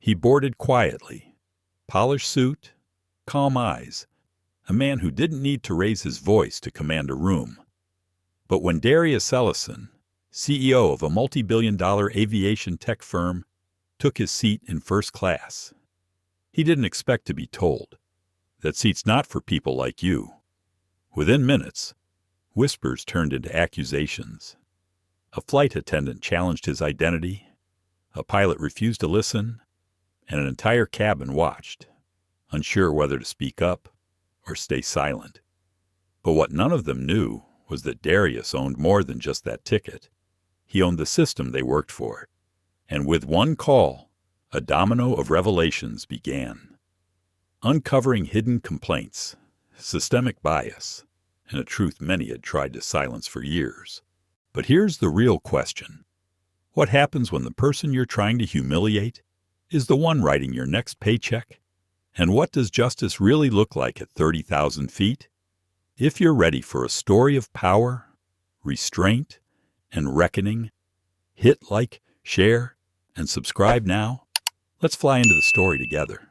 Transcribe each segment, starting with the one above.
He boarded quietly. Polished suit, calm eyes. A man who didn't need to raise his voice to command a room. But when Darius Ellison, CEO of a multi-billion-dollar aviation tech firm, took his seat in first class, he didn't expect to be told, "That seat's not for people like you." Within minutes, whispers turned into accusations. A flight attendant challenged his identity, a pilot refused to listen, and an entire cabin watched, unsure whether to speak up or stay silent. But what none of them knew was that Darius owned more than just that ticket. He owned the system they worked for. And with one call, a domino of revelations began. Uncovering hidden complaints, systemic bias, and a truth many had tried to silence for years. But here's the real question. What happens when the person you're trying to humiliate is the one writing your next paycheck? And what does justice really look like at 30,000 feet? If you're ready for a story of power, restraint, and reckoning, hit like, share, and subscribe now. Let's fly into the story together.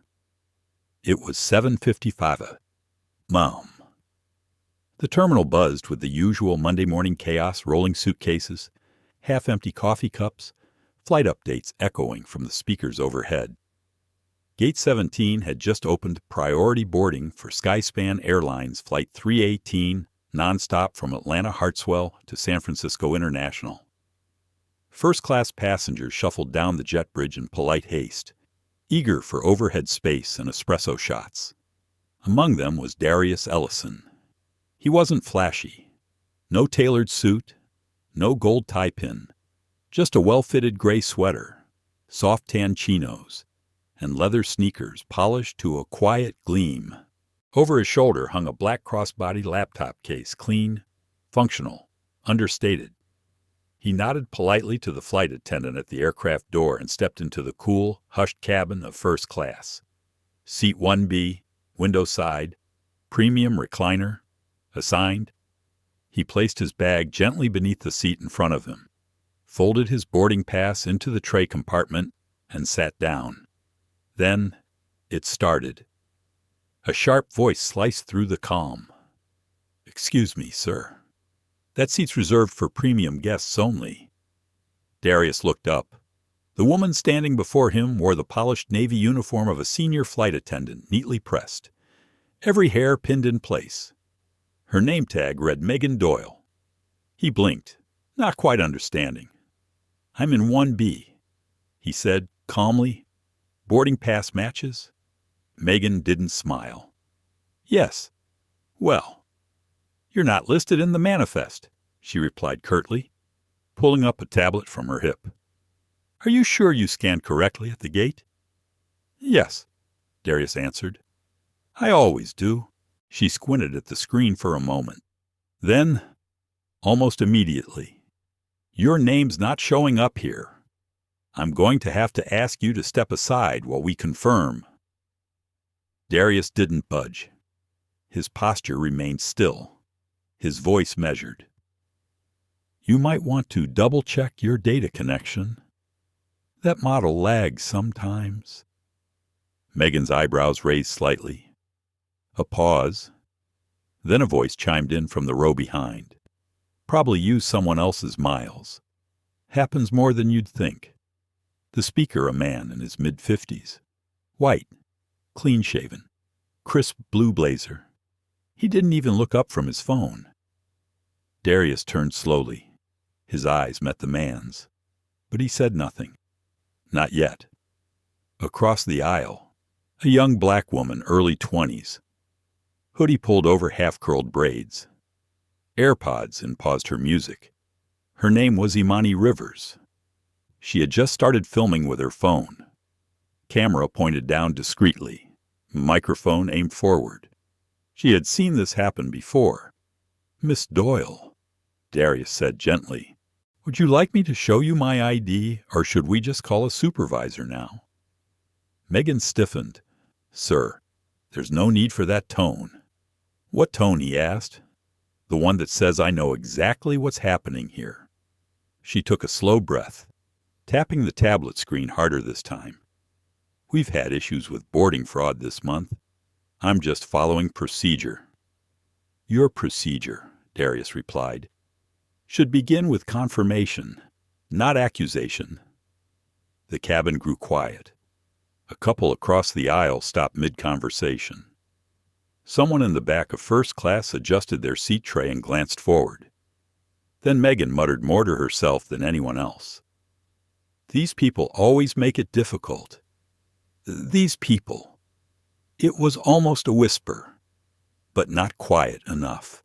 It was 7:55 a.m. The terminal buzzed with the usual Monday morning chaos, rolling suitcases, half-empty coffee cups, flight updates echoing from the speakers overhead. Gate 17 had just opened priority boarding for Skyspan Airlines Flight 318, nonstop from Atlanta Hartswell to San Francisco International. First-class passengers shuffled down the jet bridge in polite haste, eager for overhead space and espresso shots. Among them was Darius Ellison. He wasn't flashy. No tailored suit, no gold tie pin, just a well-fitted gray sweater, soft tan chinos, and leather sneakers polished to a quiet gleam. Over his shoulder hung a black crossbody laptop case, clean, functional, understated. He nodded politely to the flight attendant at the aircraft door and stepped into the cool, hushed cabin of first class. Seat 1B, window side, premium recliner, assigned. He placed his bag gently beneath the seat in front of him, folded his boarding pass into the tray compartment, and sat down. Then it started. A sharp voice sliced through the calm. "Excuse me, sir. That seat's reserved for premium guests only." Darius looked up. The woman standing before him wore the polished navy uniform of a senior flight attendant, neatly pressed, every hair pinned in place. Her name tag read Megan Doyle. He blinked, not quite understanding. "I'm in 1B, he said calmly. "Boarding pass matches?" Megan didn't smile. "Yes. Well, you're not listed in the manifest," she replied curtly, pulling up a tablet from her hip. "Are you sure you scanned correctly at the gate?" "Yes," Darius answered. "I always do." She squinted at the screen for a moment. Then, almost immediately, "Your name's not showing up here. I'm going to have to ask you to step aside while we confirm." Darius didn't budge. His posture remained still, his voice measured. "You might want to double-check your data connection. That model lags sometimes." Megan's eyebrows raised slightly. A pause. Then a voice chimed in from the row behind. "Probably used someone else's miles. Happens more than you'd think." The speaker, a man in his mid-50s. White, clean-shaven, crisp blue blazer. He didn't even look up from his phone. Darius turned slowly. His eyes met the man's, but he said nothing. Not yet. Across the aisle, a young black woman, early 20s. Hoodie pulled over half-curled braids. AirPods in paused her music. Her name was Imani Rivers. She had just started filming with her phone. Camera pointed down discreetly. Microphone aimed forward. She had seen this happen before. "Miss Doyle," Darius said gently, "would you like me to show you my ID, or should we just call a supervisor now?" Megan stiffened. "Sir, there's no need for that tone." "What tone?" he asked. "The one that says I know exactly what's happening here." She took a slow breath, tapping the tablet screen harder this time. We've had issues with boarding fraud this month. I'm just following procedure." "Your procedure," Darius replied, "should begin with confirmation, not accusation." The cabin grew quiet. A couple across the aisle stopped mid-conversation. Someone in the back of first class adjusted their seat tray and glanced forward. Then Megan muttered more to herself than anyone else. "These people always make it difficult. These people." It was almost a whisper, but not quiet enough.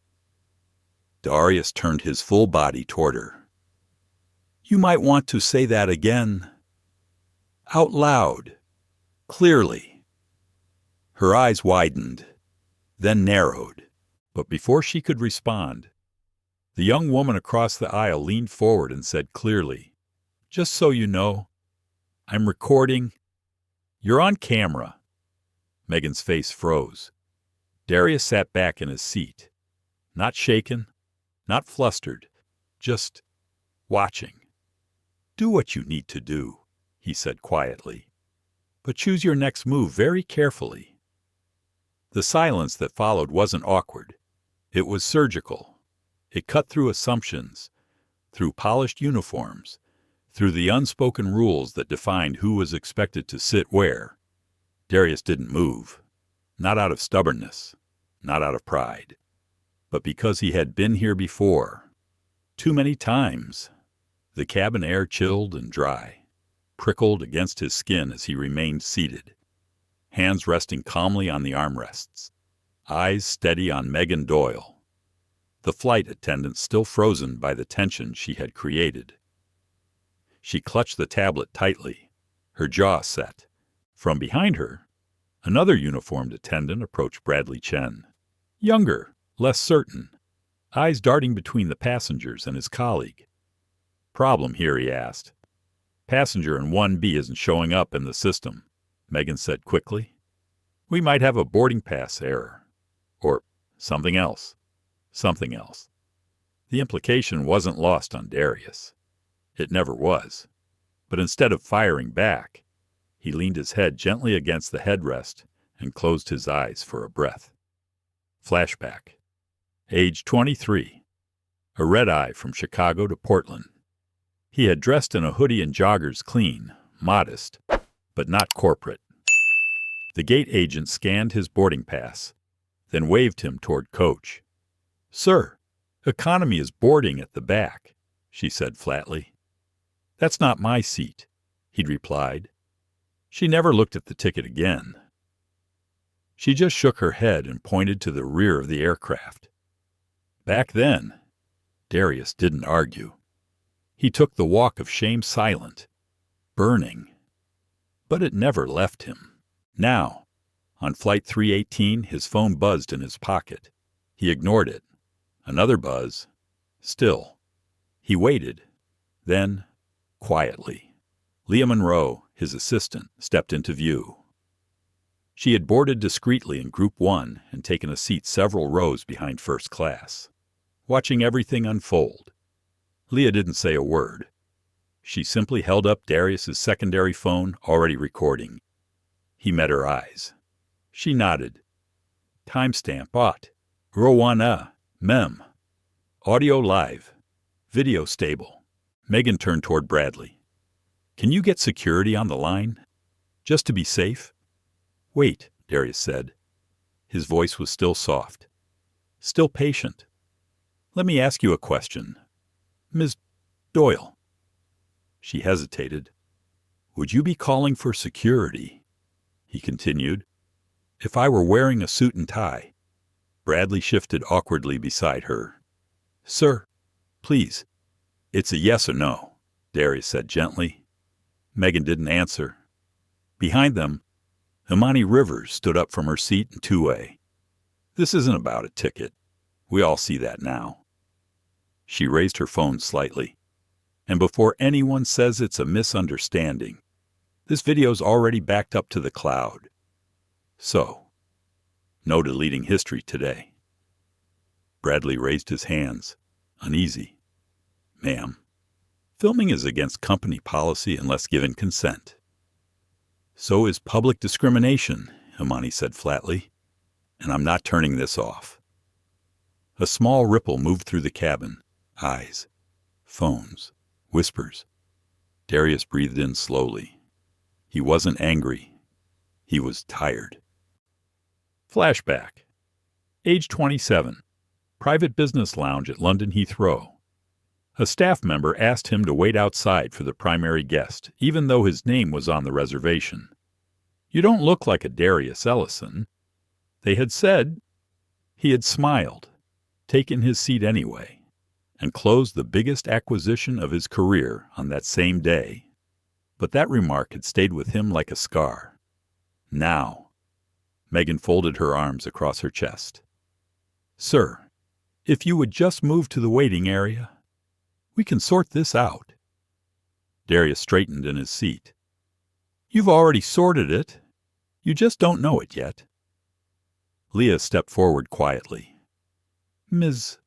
Darius turned his full body toward her. "You might want to say that again. Out loud. Clearly." Her eyes widened, then narrowed, but before she could respond, the young woman across the aisle leaned forward and said clearly, "Just so you know, I'm recording. You're on camera." Megan's face froze. Darius sat back in his seat, not shaken, not flustered, just watching. "Do what you need to do," he said quietly, "but choose your next move very carefully." The silence that followed wasn't awkward. It was surgical. It cut through assumptions, through polished uniforms, through the unspoken rules that defined who was expected to sit where. Darius didn't move, not out of stubbornness, not out of pride, but because he had been here before. Too many times. The cabin air chilled and dry, prickled against his skin as he remained seated, hands resting calmly on the armrests, eyes steady on Megan Doyle, the flight attendant still frozen by the tension she had created. She clutched the tablet tightly, her jaw set. From behind her, another uniformed attendant approached Bradley Chen, younger, less certain, eyes darting between the passengers and his colleague. "Problem here?" he asked. "Passenger in 1B isn't showing up in the system," Megan said quickly. "We might have a boarding pass error. Or something else. Something else." The implication wasn't lost on Darius. It never was. But instead of firing back, he leaned his head gently against the headrest and closed his eyes for a breath. Flashback. Age 23. A red-eye from Chicago to Portland. He had dressed in a hoodie and joggers, clean, modest, but not corporate. The gate agent scanned his boarding pass, then waved him toward Coach. "Sir, economy is boarding at the back," she said flatly. "That's not my seat," he'd replied. She never looked at the ticket again. She just shook her head and pointed to the rear of the aircraft. Back then, Darius didn't argue. He took the walk of shame silent, burning. But it never left him. Now, on Flight 318, his phone buzzed in his pocket. He ignored it. Another buzz. Still. He waited. Then, quietly, Leah Monroe, his assistant, stepped into view. She had boarded discreetly in Group 1 and taken a seat several rows behind first class, watching everything unfold. Leah didn't say a word. She simply held up Darius's secondary phone, already recording. He met her eyes. She nodded. "Timestamp ought. Rowana. Mem. Audio live. Video stable." Megan turned toward Bradley. "Can you get security on the line? Just to be safe?" "Wait," Darius said. His voice was still soft, still patient. "Let me ask you a question. Ms. Doyle." She hesitated. "Would you be calling for security?" he continued. "If I were wearing a suit and tie?" Bradley shifted awkwardly beside her. "Sir, please." "It's a yes or no," Darius said gently. Megan didn't answer. Behind them, Imani Rivers stood up from her seat in 2A. "This isn't about a ticket. We all see that now." She raised her phone slightly. "And before anyone says it's a misunderstanding, this video's already backed up to the cloud. So, no deleting history today." Bradley raised his hands, uneasy. "Ma'am, filming is against company policy unless given consent." So is public discrimination, Imani said flatly, and I'm not turning this off. A small ripple moved through the cabin. Eyes, phones, whispers. Darius breathed in slowly. He wasn't angry. He was tired. Flashback. Age 27. Private business lounge at London Heathrow. A staff member asked him to wait outside for the primary guest, even though his name was on the reservation. "You don't look like a Darius Ellison," they had said. He had smiled, taken his seat anyway, and closed the biggest acquisition of his career on that same day. But that remark had stayed with him like a scar. Now, Megan folded her arms across her chest. "Sir, if you would just move to the waiting area, we can sort this out." Darius straightened in his seat. "You've already sorted it. You just don't know it yet." Leah stepped forward quietly. "Ms.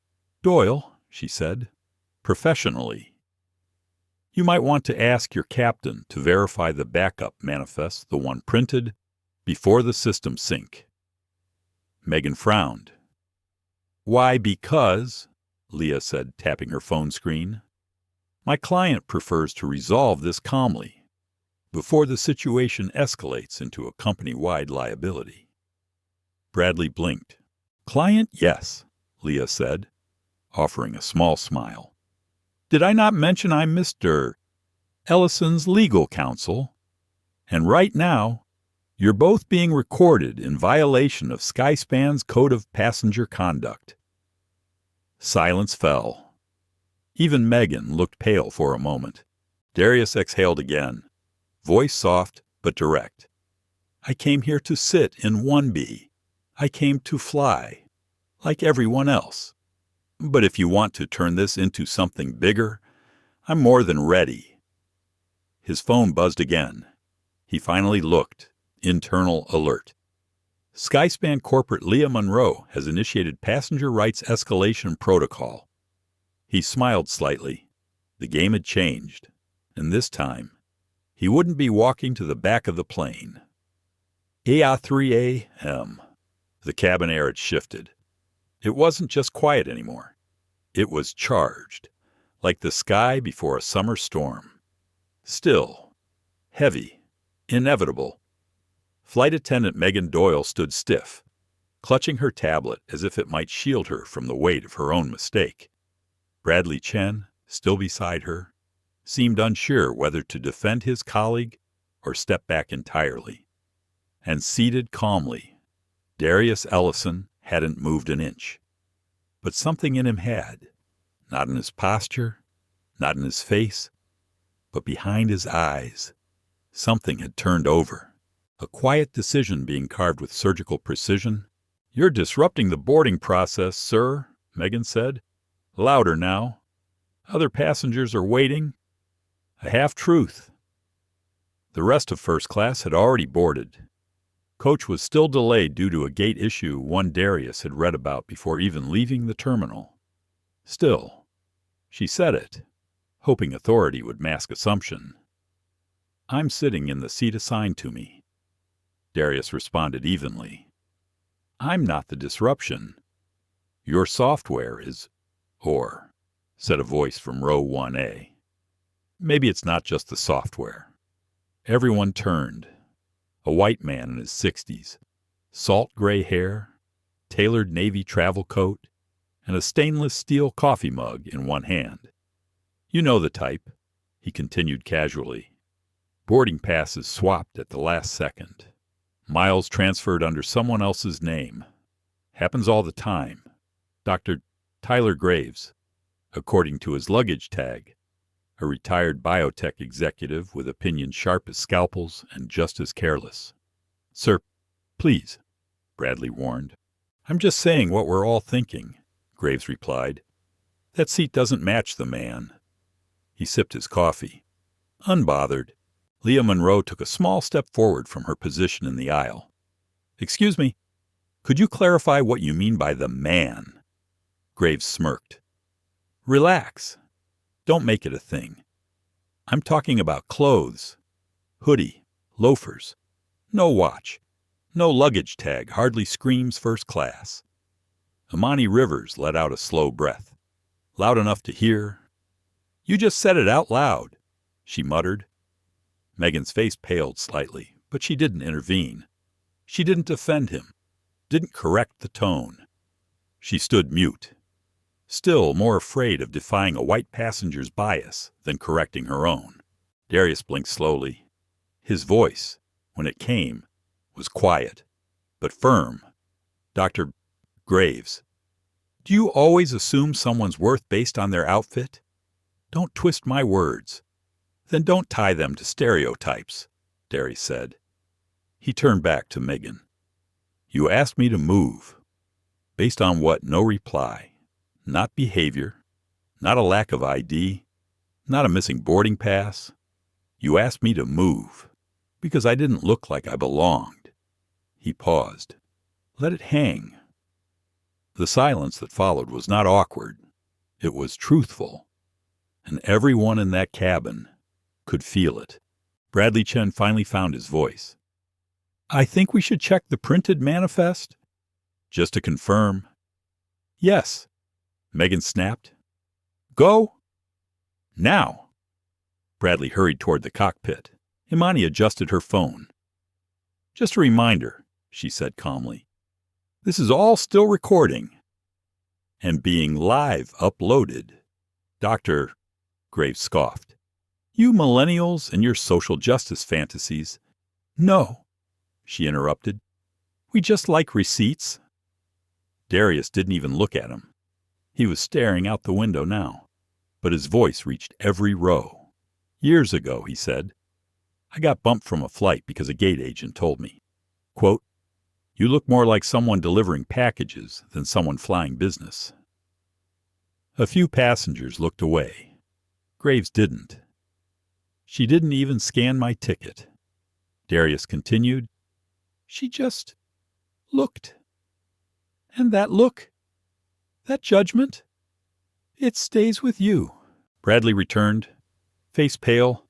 Doyle," she said, professionally, "you might want to ask your captain to verify the backup manifest, the one printed, before the system sync." Megan frowned. "Why, because," Leah said, tapping her phone screen, "my client prefers to resolve this calmly, before the situation escalates into a company-wide liability." Bradley blinked. "Client, yes," Leah said, offering a small smile. "Did I not mention I'm Mr. Ellison's legal counsel? And right now, you're both being recorded in violation of Skyspan's Code of Passenger Conduct." Silence fell. Even Megan looked pale for a moment. Darius exhaled again, voice soft but direct. "I came here to sit in 1B. I came to fly, like everyone else. But if you want to turn this into something bigger, I'm more than ready." His phone buzzed again. He finally looked, internal alert. "Skyspan corporate Leah Monroe has initiated passenger rights escalation protocol." He smiled slightly. The game had changed, and this time, he wouldn't be walking to the back of the plane. "3 a.m. The cabin air had shifted. It wasn't just quiet anymore. It was charged, like the sky before a summer storm. Still, heavy, inevitable. Flight attendant Megan Doyle stood stiff, clutching her tablet as if it might shield her from the weight of her own mistake. Bradley Chen, still beside her, seemed unsure whether to defend his colleague or step back entirely. And seated calmly, Darius Ellison hadn't moved an inch. But something in him had, not in his posture, not in his face, but behind his eyes. Something had turned over. A quiet decision being carved with surgical precision. "You're disrupting the boarding process, sir," Megan said. "Louder now. Other passengers are waiting." A half-truth. The rest of first class had already boarded. Coach was still delayed due to a gate issue one Darius had read about before even leaving the terminal. Still, she said it, hoping authority would mask assumption. "I'm sitting in the seat assigned to me." Darius responded evenly. "I'm not the disruption. Your software is, or," said a voice from row 1A. "Maybe it's not just the software." Everyone turned. A white man in his 60s, salt gray hair, tailored navy travel coat, and a stainless steel coffee mug in one hand. "You know the type," he continued casually. "Boarding passes swapped at the last second. Miles transferred under someone else's name. Happens all the time. Dr. Tyler Graves, according to his luggage tag, a retired biotech executive with opinions sharp as scalpels and just as careless." "Sir, please," Bradley warned. "I'm just saying what we're all thinking," Graves replied. "That seat doesn't match the man." He sipped his coffee. Unbothered, Leah Monroe took a small step forward from her position in the aisle. "Excuse me, could you clarify what you mean by the man?" Graves smirked. "Relax. Don't make it a thing. I'm talking about clothes. Hoodie, loafers, No watch. No luggage tag hardly screams first class. Imani Rivers let out a slow breath, loud enough to hear. "You just said it out loud," she muttered. Megan's face paled slightly, but she didn't intervene. She didn't defend him, didn't correct the tone. She stood mute, still more afraid of defying a white passenger's bias than correcting her own. Darius blinked slowly. His voice, when it came, was quiet, but firm. "Dr. Graves, do you always assume someone's worth based on their outfit? Don't twist my words. Then don't tie them to stereotypes," Darius said. He turned back to Megan. "You asked me to move. Based on what? No reply. Not behavior. Not a lack of ID. Not a missing boarding pass. You asked me to move because I didn't look like I belonged." He paused. "Let it hang." The silence that followed was not awkward. It was truthful. And everyone in that cabin could feel it. Bradley Chen finally found his voice. "I think we should check the printed manifest." "Just to confirm." "Yes," Megan snapped. "Go." "Now." Bradley hurried toward the cockpit. Imani adjusted her phone. "Just a reminder," she said calmly. "This is all still recording and being live uploaded." Dr. Graves scoffed. "You millennials and your social justice fantasies." "No," she interrupted. "We just like receipts." Darius didn't even look at him. He was staring out the window now, but his voice reached every row. "Years ago," he said, "I got bumped from a flight because a gate agent told me, quote, 'You look more like someone delivering packages than someone flying business.'" A few passengers looked away. Graves didn't. "She didn't even scan my ticket," Darius continued. "She just looked. And that look, that judgment, it stays with you." Bradley returned, face pale,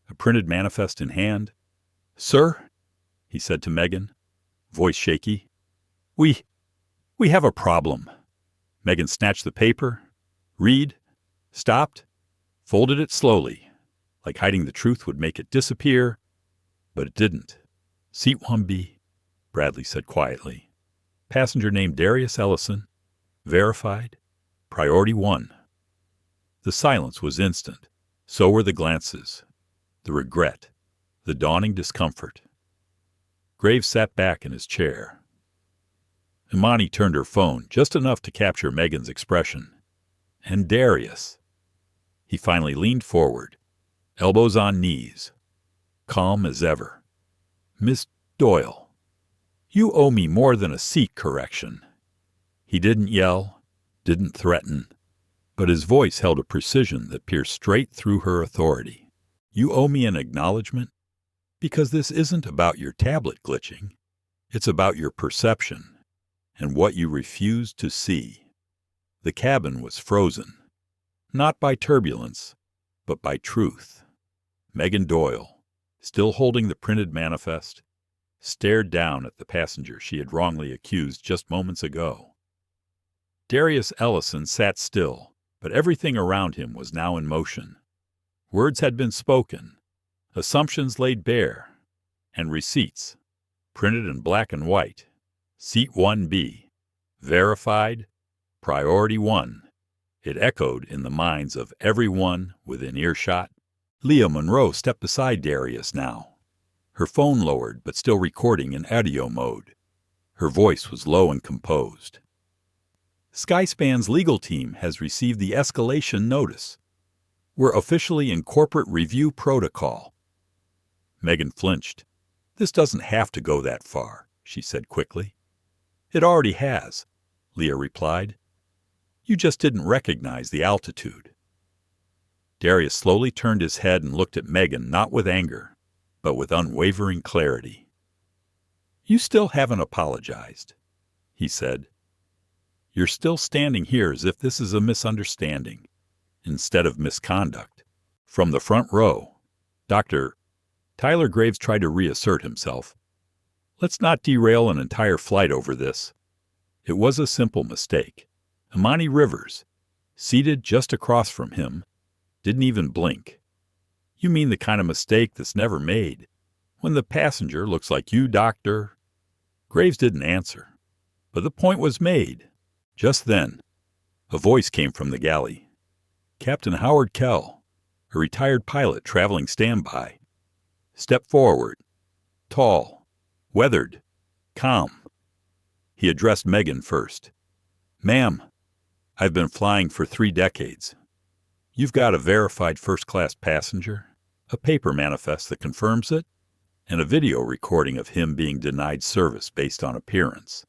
a printed manifest in hand. "Sir," he said to Megan, voice shaky, We have a problem." Megan snatched the paper, read, stopped, folded it slowly, like hiding the truth would make it disappear, but it didn't. "Seat 1B, Bradley said quietly. "Passenger named Darius Ellison, verified, priority 1. The silence was instant. So were the glances, the regret, the dawning discomfort. Graves sat back in his chair. Imani turned her phone just enough to capture Megan's expression. "And Darius." He finally leaned forward, elbows on knees, calm as ever. "Miss Doyle, you owe me more than a seat correction." He didn't yell, didn't threaten, but his voice held a precision that pierced straight through her authority. "You owe me an acknowledgement, because this isn't about your tablet glitching. It's about your perception and what you refuse to see." The cabin was frozen, not by turbulence, but by truth. Megan Doyle, still holding the printed manifest, stared down at the passenger she had wrongly accused just moments ago. Darius Ellison sat still, but everything around him was now in motion. Words had been spoken, assumptions laid bare, and receipts, printed in black and white. Seat 1B, verified, priority 1. It echoed in the minds of everyone within earshot. Leah Monroe stepped beside Darius now, her phone lowered but still recording in audio mode. Her voice was low and composed. "Skyspan's legal team has received the escalation notice. We're officially in corporate review protocol." Megan flinched. "This doesn't have to go that far," she said quickly. "It already has," Leah replied. "You just didn't recognize the altitude." Darius slowly turned his head and looked at Megan, not with anger, but with unwavering clarity. "You still haven't apologized," he said. "You're still standing here as if this is a misunderstanding, instead of misconduct." From the front row, Dr. Tyler Graves tried to reassert himself, Let's not derail an entire flight over this. It was a simple mistake. Imani Rivers, seated just across from him, didn't even blink. You mean the kind of mistake that's never made, when the passenger looks like you, Doctor? Graves didn't answer, but the point was made. Just then, a voice came from the galley. Captain Howard Kell, a retired pilot traveling standby, stepped forward, tall, weathered, calm. He addressed Megan first. "Ma'am, I've been flying for 3 decades. You've got a verified first-class passenger, a paper manifest that confirms it, and a video recording of him being denied service based on appearance.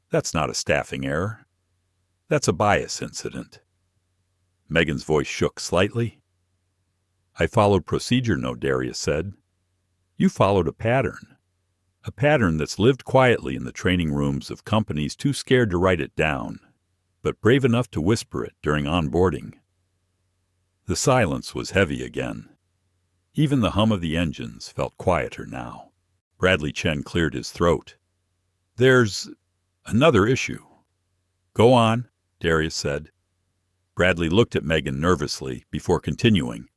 That's not a staffing error. That's a bias incident." Megan's voice shook slightly. "I followed procedure note," Darius said. "You followed a pattern that's lived quietly in the training rooms of companies too scared to write it down, but brave enough to whisper it during onboarding." The silence was heavy again. Even the hum of the engines felt quieter now. Bradley Chen cleared his throat. "There's another issue." "Go on," Darius said. Bradley looked at Megan nervously before continuing.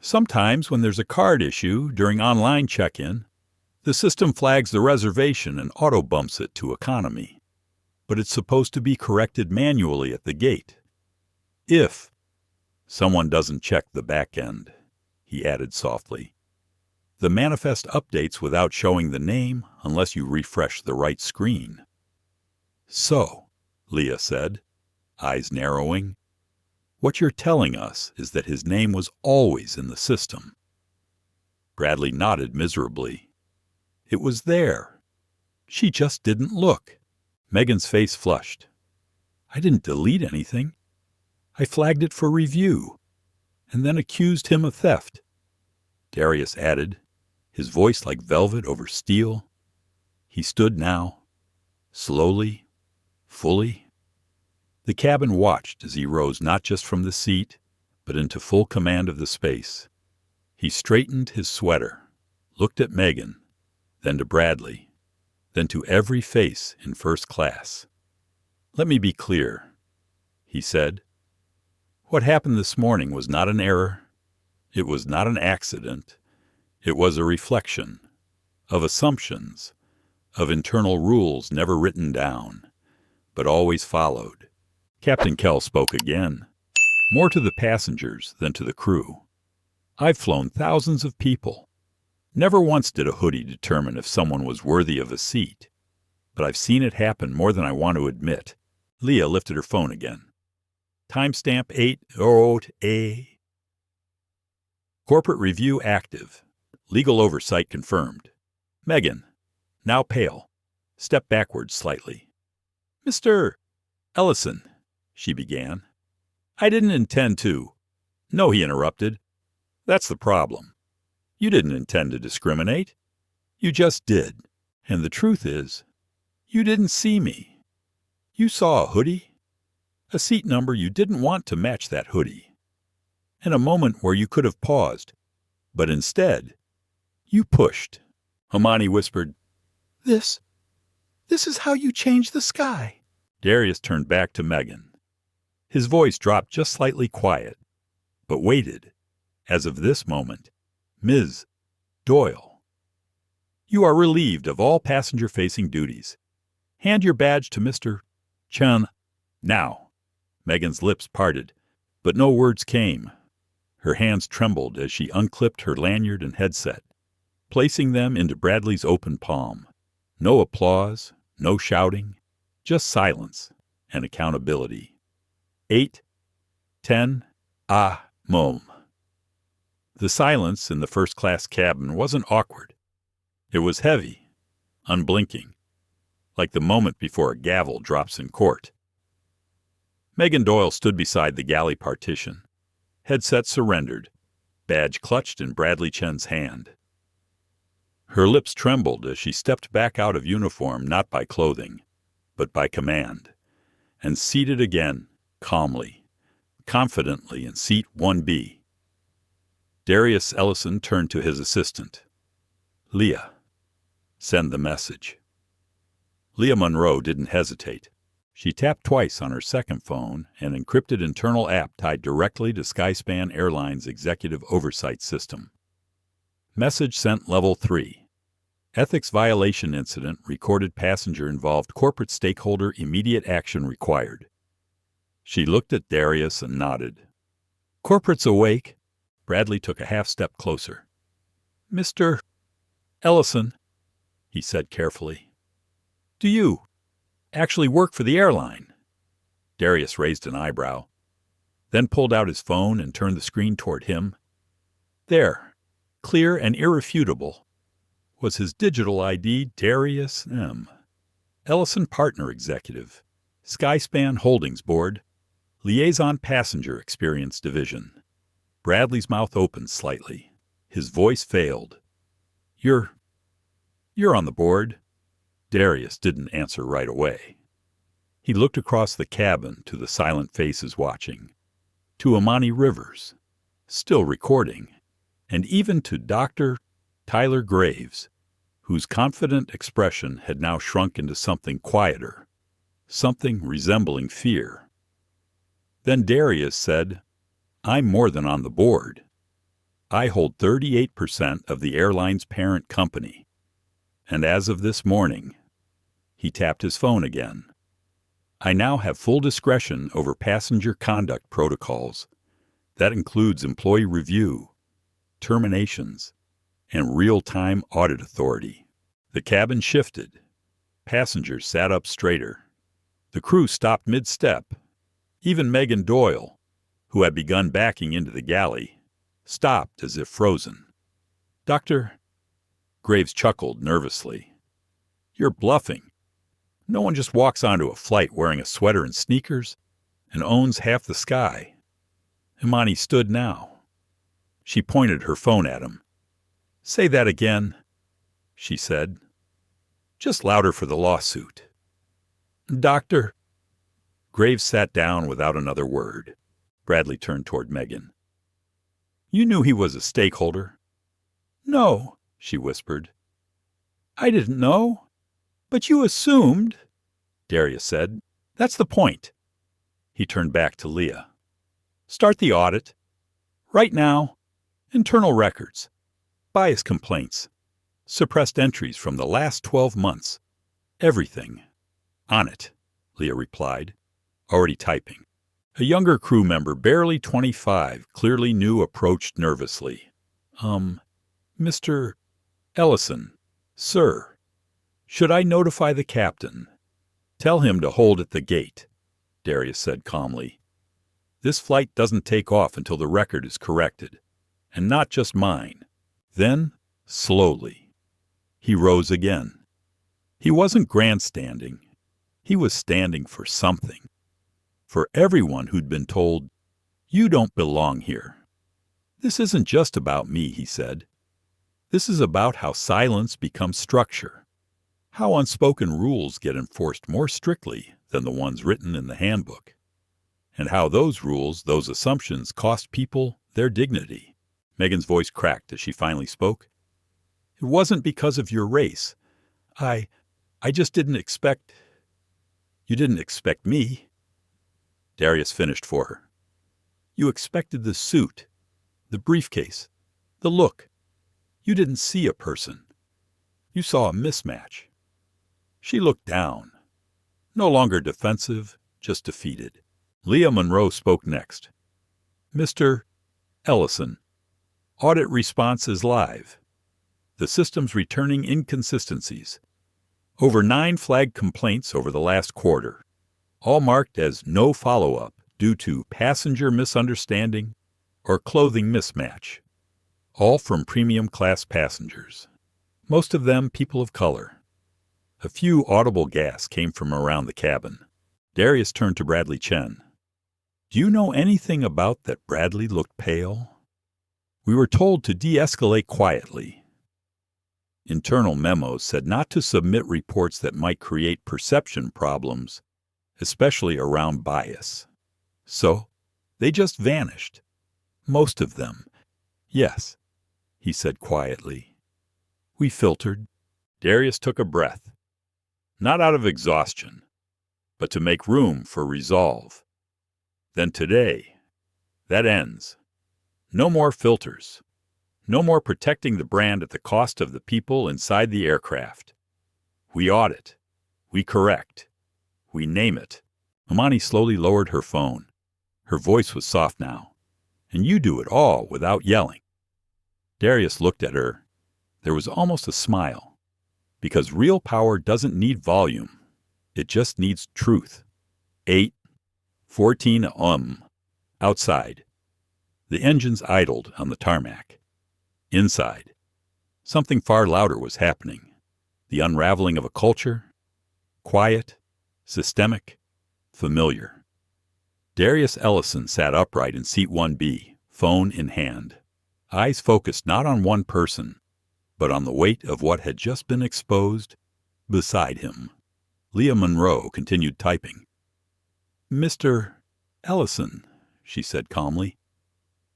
"Sometimes when there's a card issue during online check-in, the system flags the reservation and auto-bumps it to economy. But it's supposed to be corrected manually at the gate. If someone doesn't check the back end," he added softly. "The manifest updates without showing the name unless you refresh the right screen." "So," Leah said, eyes narrowing, "what you're telling us is that his name was always in the system." Bradley nodded miserably. "It was there. She just didn't look." Megan's face flushed. "I didn't delete anything. I flagged it for review, and then accused him of theft," Darius added, his voice like velvet over steel. He stood now, slowly, fully. The cabin watched as he rose not just from the seat, but into full command of the space. He straightened his sweater, looked at Megan, then to Bradley, then to every face in first class. "Let me be clear," he said. "What happened this morning was not an error. It was not an accident. It was a reflection of assumptions, of internal rules never written down, but always followed." Captain Kell spoke again, more to the passengers than to the crew. "I've flown thousands of people. Never once did a hoodie determine if someone was worthy of a seat. But I've seen it happen more than I want to admit." Leah lifted her phone again. Timestamp 808A. Corporate review active. Legal oversight confirmed. Megan, now pale, stepped backward slightly. "Mr. Ellison," she began. "I didn't intend to—" "No," he interrupted. "That's the problem. You didn't intend to discriminate. You just did. And the truth is, you didn't see me. You saw a hoodie, a seat number you didn't want to match that hoodie, and a moment where you could have paused. But instead, you pushed." Imani whispered, This is how you change the sky." Darius turned back to Megan. His voice dropped just slightly quiet, but waited, as of this moment. "Ms. Doyle, you are relieved of all passenger-facing duties. Hand your badge to Mr. Chen now." Megan's lips parted, but no words came. Her hands trembled as she unclipped her lanyard and headset, placing them into Bradley's open palm. No applause, no shouting, just silence and accountability. 8, 10, mom. The silence in the first-class cabin wasn't awkward. It was heavy, unblinking, like the moment before a gavel drops in court. Megan Doyle stood beside the galley partition, headset surrendered, badge clutched in Bradley Chen's hand. Her lips trembled as she stepped back out of uniform not by clothing, but by command, and seated again, calmly, confidently in seat 1B. Darius Ellison turned to his assistant. "Leah, Send the message. Leah Monroe didn't hesitate. She tapped twice on her second phone, an encrypted internal app tied directly to Skyspan Airlines' executive oversight system. Message sent level 3. Ethics violation incident recorded passenger involved corporate stakeholder immediate action required. She looked at Darius and nodded. Corporate's awake. Bradley took a half step closer. Mr. Ellison, he said carefully. Do you actually work for the airline? Darius raised an eyebrow, then pulled out his phone and turned the screen toward him. There, clear and irrefutable, was his digital ID, Darius M. Ellison Partner Executive, Skyspan Holdings Board, Liaison Passenger Experience Division. Bradley's mouth opened slightly. His voice failed. You're on the board. Darius didn't answer right away. He looked across the cabin to the silent faces watching, to Amani Rivers, still recording, and even to Dr. Tyler Graves, whose confident expression had now shrunk into something quieter, something resembling fear. Then Darius said, I'm more than on the board. I hold 38% of the airline's parent company. And as of this morning, he tapped his phone again. I now have full discretion over passenger conduct protocols. That includes employee review, terminations, and real-time audit authority. The cabin shifted. Passengers sat up straighter. The crew stopped mid-step. Even Megan Doyle, who had begun backing into the galley, stopped as if frozen. Dr. Graves chuckled nervously. You're bluffing. No one just walks onto a flight wearing a sweater and sneakers and owns half the sky. Imani stood now. She pointed her phone at him. Say that again, she said. Just louder for the lawsuit. Doctor. Graves sat down without another word. Bradley turned toward Megan. You knew he was a stakeholder. No, she whispered. I didn't know. But you assumed, Darius said. That's the point. He turned back to Leah. Start the audit. Right now, internal records, bias complaints, suppressed entries from the last 12 months. Everything. On it, Leah replied, already typing. A younger crew member, barely 25, clearly new, approached nervously. Mr. Ellison, sir. Should I notify the captain? Tell him to hold at the gate, Darius said calmly. This flight doesn't take off until the record is corrected, and not just mine. Then, slowly, he rose again. He wasn't grandstanding. He was standing for something. For everyone who'd been told, you don't belong here. This isn't just about me, he said. This is about how silence becomes structure. How unspoken rules get enforced more strictly than the ones written in the handbook, and how those rules, those assumptions, cost people their dignity. Megan's voice cracked as she finally spoke. It wasn't because of your race. I just didn't expect... You didn't expect me. Darius finished for her. You expected the suit, the briefcase, the look. You didn't see a person. You saw a mismatch. She looked down, no longer defensive, just defeated. Leah Monroe spoke next. Mr. Ellison, audit response is live. The system's returning inconsistencies. Over 9 flagged complaints over the last quarter, all marked as no follow-up due to passenger misunderstanding or clothing mismatch. All from premium class passengers, most of them people of color. A few audible gasps came from around the cabin. Darius turned to Bradley Chen. Do you know anything about that Bradley looked pale? We were told to de-escalate quietly. Internal memos said not to submit reports that might create perception problems, especially around bias. So, they just vanished. Most of them. Yes, he said quietly. We filtered, Darius took a breath, not out of exhaustion, but to make room for resolve. Then today, that ends. No more filters. No more protecting the brand at the cost of the people inside the aircraft. We audit. We correct. We name it. Imani slowly lowered her phone. Her voice was soft now. And you do it all without yelling. Darius looked at her. There was almost a smile. Because real power doesn't need volume. It just needs truth. 8:14 Outside. The engines idled on the tarmac. Inside. Something far louder was happening. The unraveling of a culture. Quiet. Systemic. Familiar. Darius Ellison sat upright in seat 1B, phone in hand. Eyes focused not on one person, but on the weight of what had just been exposed beside him. Leah Monroe continued typing. "Mr. Ellison," she said calmly.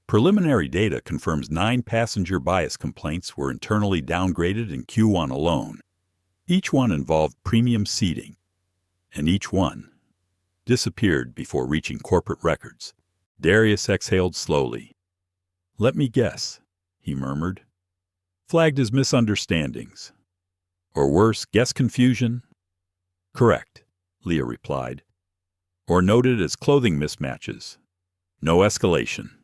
"Preliminary data confirms 9 passenger bias complaints were internally downgraded in Q1 alone. Each one involved premium seating, and each one disappeared before reaching corporate records." Darius exhaled slowly. "Let me guess," he murmured. "Flagged as misunderstandings. Or worse, guest confusion?" "Correct," Leah replied. "Or noted as clothing mismatches. No escalation."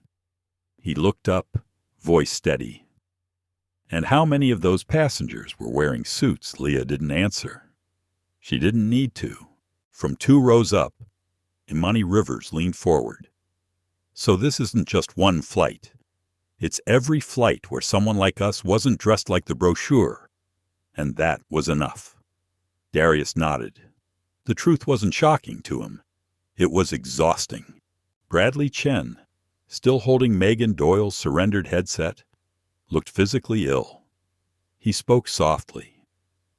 He looked up, voice steady. "And how many of those passengers were wearing suits?" Leah didn't answer. She didn't need to. From 2 rows up, Imani Rivers leaned forward. "So this isn't just one flight. It's every flight where someone like us wasn't dressed like the brochure. And that was enough." Darius nodded. The truth wasn't shocking to him. It was exhausting. Bradley Chen, still holding Megan Doyle's surrendered headset, looked physically ill. He spoke softly,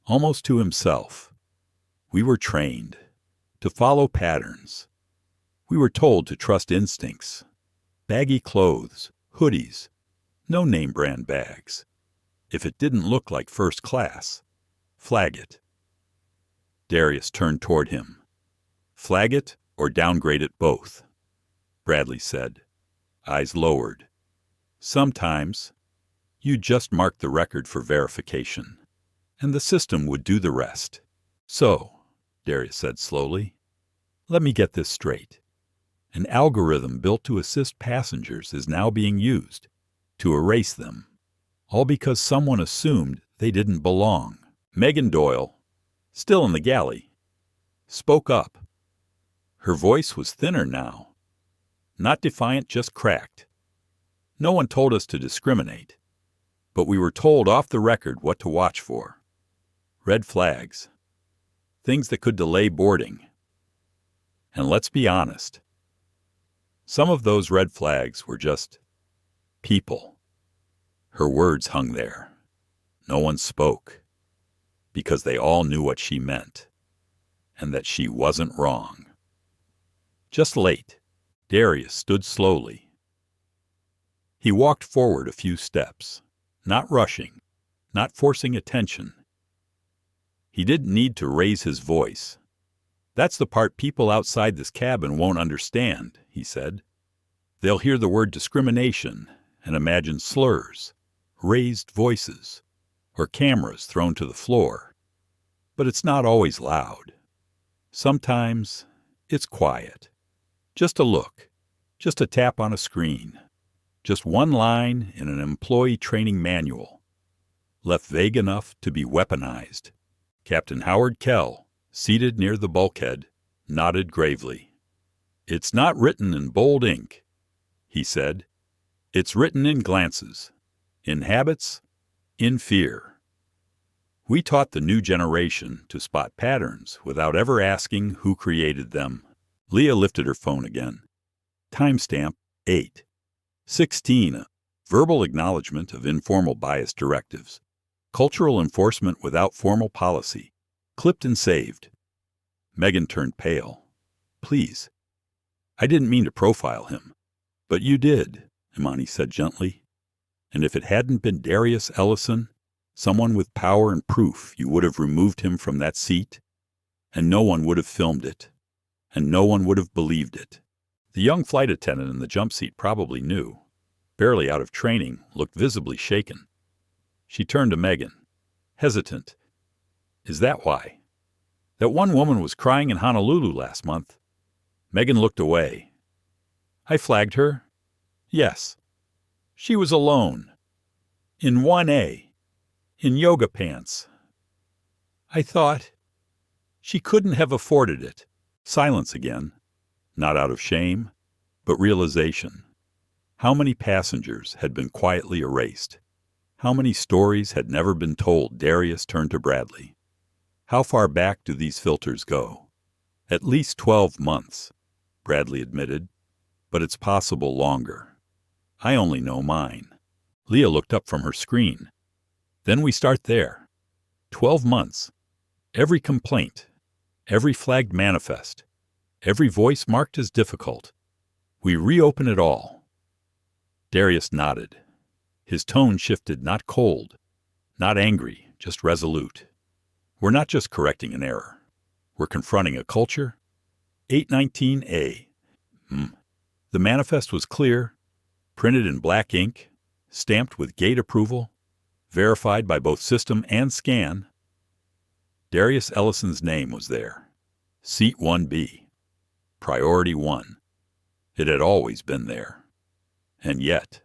almost to himself. "We were trained to follow patterns. We were told to trust instincts. Baggy clothes, hoodies, no name-brand bags. If it didn't look like first class, flag it." Darius turned toward him. "Flag it or downgrade it both," Bradley said, eyes lowered. "Sometimes you just mark the record for verification, and the system would do the rest." "So," Darius said slowly, "let me get this straight. An algorithm built to assist passengers is now being used to erase them, all because someone assumed they didn't belong." Megan Doyle, still in the galley, spoke up. Her voice was thinner now. Not defiant, just cracked. "No one told us to discriminate, but we were told off the record what to watch for. Red flags. Things that could delay boarding. And let's be honest. Some of those red flags were just people." Her words hung there. No one spoke, because they all knew what she meant, and that she wasn't wrong. Just late, Darius stood slowly. He walked forward a few steps, not rushing, not forcing attention. He didn't need to raise his voice. "That's the part people outside this cabin won't understand," he said. "They'll hear the word discrimination and imagine slurs, raised voices, or cameras thrown to the floor. But it's not always loud. Sometimes it's quiet. Just a look, just a tap on a screen, just one line in an employee training manual, left vague enough to be weaponized." Captain Howard Kell, seated near the bulkhead, nodded gravely. "It's not written in bold ink," he said. "It's written in glances, in habits, in fear. We taught the new generation to spot patterns without ever asking who created them." Leah lifted her phone again. Timestamp 8:16. Verbal acknowledgement of informal bias directives. Cultural enforcement without formal policy. Clipped and saved. Megan turned pale. "Please. I didn't mean to profile him." "But you did," Imani said gently. "And if it hadn't been Darius Ellison, Someone with power and proof. You would have removed him from that seat, and no one would have filmed it, and no one would have believed it. The young flight attendant in the jump seat probably knew. Barely out of training, looked visibly shaken. She turned to Megan, hesitant. Is that why? That one woman was crying in Honolulu last month. Megan looked away. I flagged her. Yes. She was alone. In 1A. In yoga pants. I thought she couldn't have afforded it. Silence again. Not out of shame, but realization. How many passengers had been quietly erased? How many stories had never been told? Darius turned to Bradley. How far back do these filters go? At least 12 months, Bradley admitted, but it's possible longer. I only know mine. Leah looked up from her screen. Then we start there. 12 months. Every complaint, every flagged manifest, every voice marked as difficult. We reopen it all. Darius nodded. His tone shifted, not cold, not angry, just resolute. We're not just correcting an error. We're confronting a culture. 819A. The manifest was clear, printed in black ink, stamped with gate approval, verified by both system and scan. Darius Ellison's name was there. Seat 1B. Priority 1. It had always been there. And yet,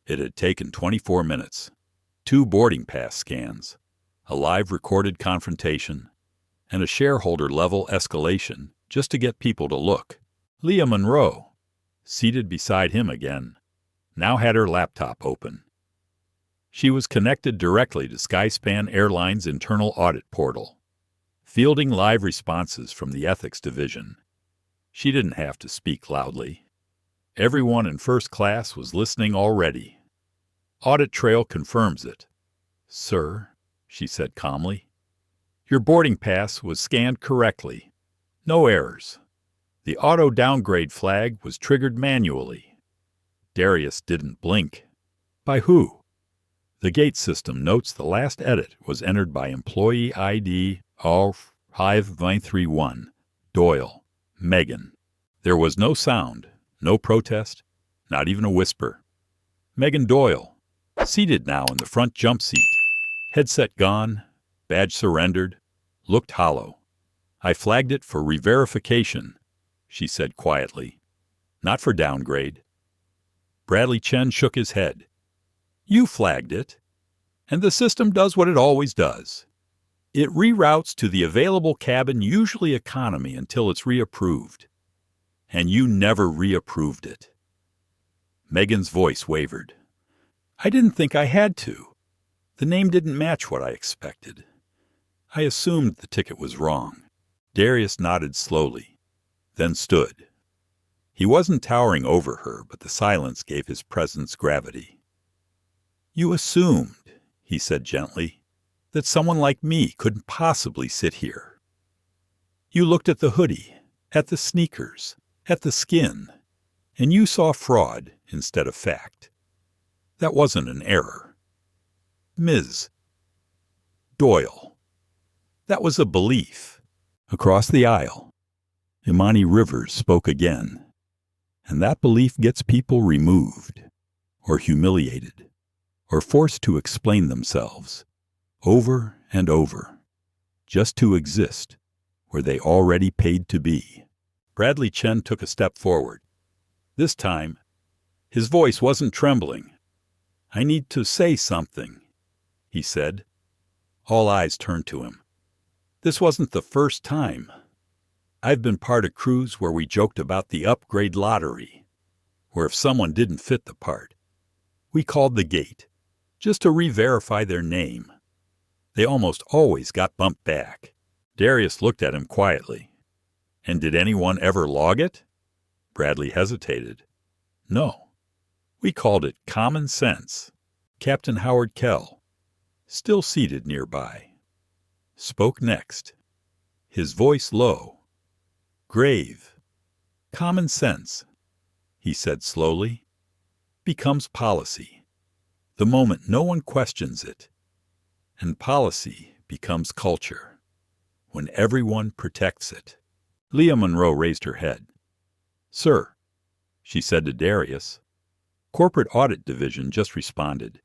it had taken 24 minutes, 2 boarding pass scans, a live recorded confrontation, and a shareholder-level escalation just to get people to look. Leah Monroe, seated beside him again, now had her laptop open. She was connected directly to Skyspan Airlines' internal audit portal, fielding live responses from the ethics division. She didn't have to speak loudly. Everyone in first class was listening already. Audit trail confirms it. Sir, she said calmly, your boarding pass was scanned correctly. No errors. The auto downgrade flag was triggered manually. Darius didn't blink. By who? The gate system notes the last edit was entered by employee ID R5931, Doyle, Megan. There was no sound, no protest, not even a whisper. Megan Doyle, seated now in the front jump seat, headset gone, badge surrendered, looked hollow. I flagged it for re-verification, she said quietly. Not for downgrade. Bradley Chen shook his head. You flagged it, and the system does what it always does. It reroutes to the available cabin, usually economy, until it's reapproved. And you never reapproved it. Megan's voice wavered. I didn't think I had to. The name didn't match what I expected. I assumed the ticket was wrong. Darius nodded slowly, then stood. He wasn't towering over her, but the silence gave his presence gravity. You assumed, he said gently, that someone like me couldn't possibly sit here. You looked at the hoodie, at the sneakers, at the skin, and you saw fraud instead of fact. That wasn't an error. Ms. Doyle. That was a belief. Across the aisle, Imani Rivers spoke again. And that belief gets people removed, or humiliated, or forced to explain themselves, over and over, just to exist where they already paid to be. Bradley Chen took a step forward. This time, his voice wasn't trembling. I need to say something, he said. All eyes turned to him. This wasn't the first time. I've been part of crews where we joked about the upgrade lottery, where if someone didn't fit the part, we called the gate, just to re-verify their name. They almost always got bumped back. Darius looked at him quietly. And did anyone ever log it? Bradley hesitated. No. We called it common sense. Captain Howard Kell, still seated nearby, spoke next, his voice low. Grave. Common sense, he said slowly, becomes policy. The moment no one questions it. And policy becomes culture, when everyone protects it. Leah Monroe raised her head. "Sir," she said to Darius. "Corporate Audit Division just responded.